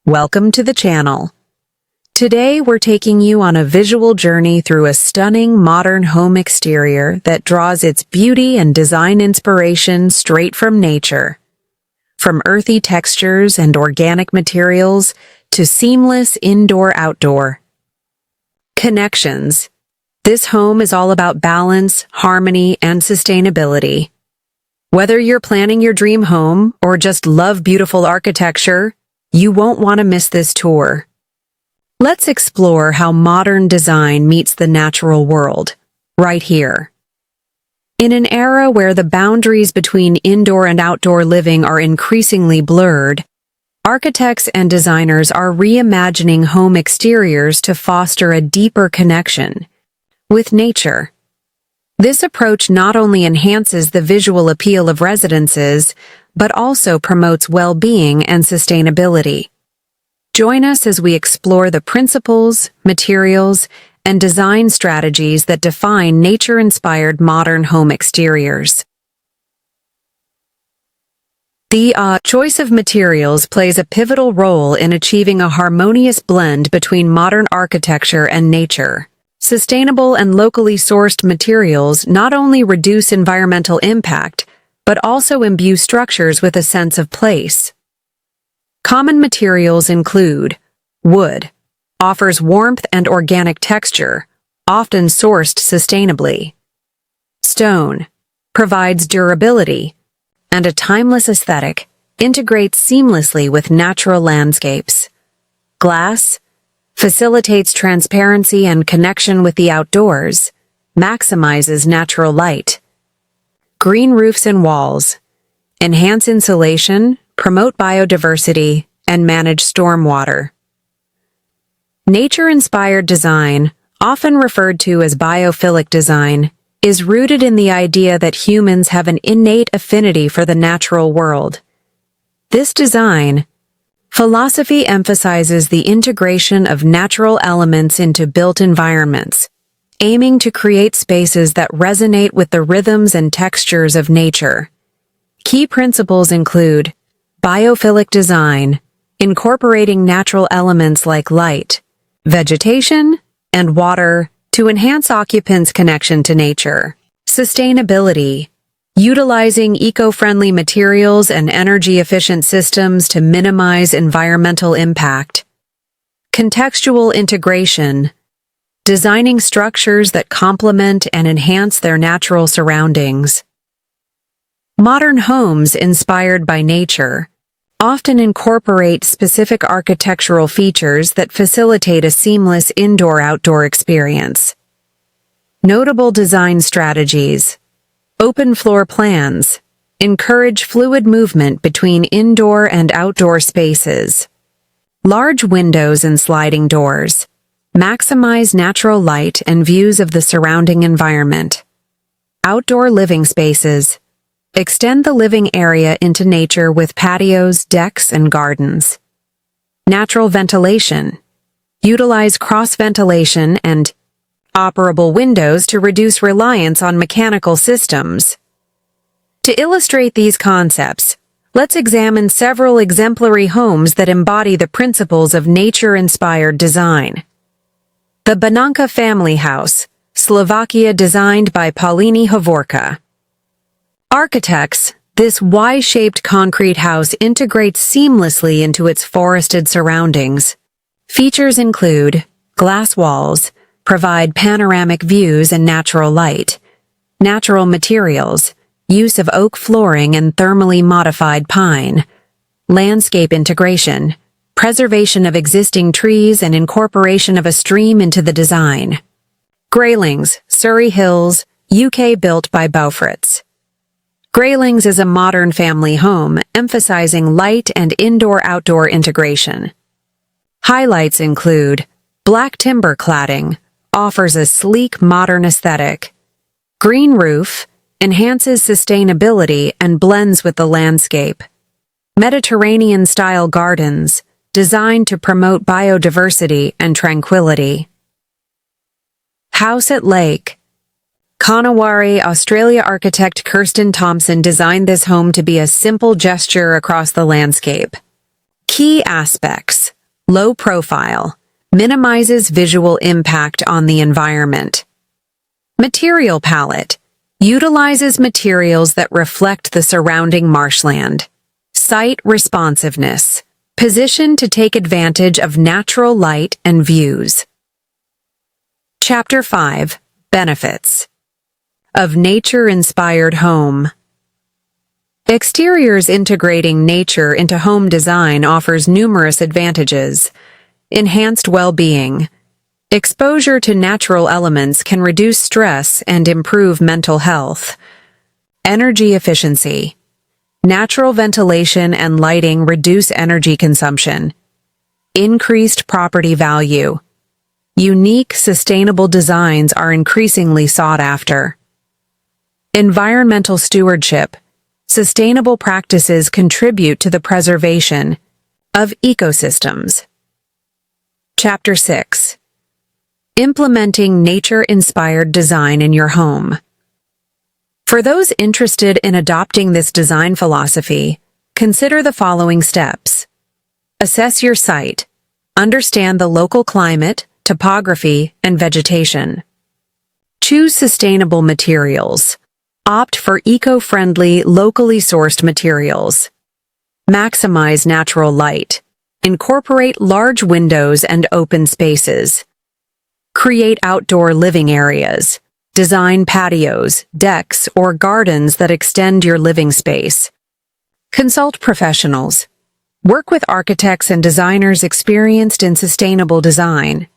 Welcome to the channel. Today we're taking you on a visual journey through a stunning modern home exterior that draws its beauty and design inspiration straight from nature. From earthy textures and organic materials to seamless indoor-outdoor connections, this home is all about balance, harmony, and sustainability. Whether you're planning your dream home or just love beautiful architecture, you won't want to miss this tour. Let's explore how modern design meets the natural world, right here. In an era where the boundaries between indoor and outdoor living are increasingly blurred, architects and designers are reimagining home exteriors to foster a deeper connection with nature. This approach not only enhances the visual appeal of residences, but also promotes well-being and sustainability. Join us as we explore the principles, materials, and design strategies that define nature-inspired modern home exteriors. The choice of materials plays a pivotal role in achieving a harmonious blend between modern architecture and nature. Sustainable and locally sourced materials not only reduce environmental impact, but also imbue structures with a sense of place. Common materials include wood, offers warmth and organic texture, often sourced sustainably. Stone, provides durability, and a timeless aesthetic, integrates seamlessly with natural landscapes. Glass, facilitates transparency and connection with the outdoors, maximizes natural light. Green roofs and walls, enhance insulation, promote biodiversity, and manage stormwater. Nature-inspired design, often referred to as biophilic design, is rooted in the idea that humans have an innate affinity for the natural world. This design philosophy emphasizes the integration of natural elements into built environments, aiming to create spaces that resonate with the rhythms and textures of nature. Key principles include biophilic design, incorporating natural elements like light, vegetation, and water to enhance occupants' connection to nature. Sustainability, utilizing eco-friendly materials and energy-efficient systems to minimize environmental impact. Contextual integration, designing structures that complement and enhance their natural surroundings. Modern homes inspired by nature often incorporate specific architectural features that facilitate a seamless indoor-outdoor experience. Notable design strategies. Open floor plans, encourage fluid movement between indoor and outdoor spaces. Large windows and sliding doors, maximize natural light and views of the surrounding environment. Outdoor living spaces, extend the living area into nature with patios, decks, and gardens. Natural ventilation, utilize cross-ventilation and operable windows to reduce reliance on mechanical systems. To illustrate these concepts, let's examine several exemplary homes that embody the principles of nature-inspired design. The Bananka Family House, Slovakia, designed by Paulini Hovorka. Architects, this Y-shaped concrete house integrates seamlessly into its forested surroundings. Features include glass walls, provide panoramic views and natural light. Natural materials, use of oak flooring and thermally modified pine. Landscape integration, preservation of existing trees and incorporation of a stream into the design. Graylings, Surrey Hills, UK, built by Beauforts. Graylings is a modern family home emphasizing light and indoor-outdoor integration. Highlights include black timber cladding, offers a sleek modern aesthetic. Green roof, enhances sustainability and blends with the landscape. Mediterranean-style gardens, designed to promote biodiversity and tranquility. House at Lake. Conowari, Australia. Architect Kirsten Thompson designed this home to be a simple gesture across the landscape. Key aspects: Low profile. Minimizes visual impact on the environment. Material palette. Utilizes materials that reflect the surrounding marshland. Site responsiveness. Positioned to take advantage of natural light and views. Chapter 5. Benefits of nature-inspired home. Exteriors integrating nature into home design offers numerous advantages. Enhanced well-being. Exposure to natural elements can reduce stress and improve mental health. Energy efficiency. Natural ventilation and lighting reduce energy consumption. Increased property value. Unique, sustainable designs are increasingly sought after. Environmental stewardship. Sustainable practices contribute to the preservation of ecosystems. Chapter 6. Implementing nature-inspired design in your home. For those interested in adopting this design philosophy, consider the following steps. Assess your site. Understand the local climate, topography, and vegetation. Choose sustainable materials. Opt for eco-friendly, locally sourced materials. Maximize natural light. Incorporate large windows and open spaces. Create outdoor living areas. Design patios, decks, or gardens that extend your living space. Consult professionals. Work with architects and designers experienced in sustainable design.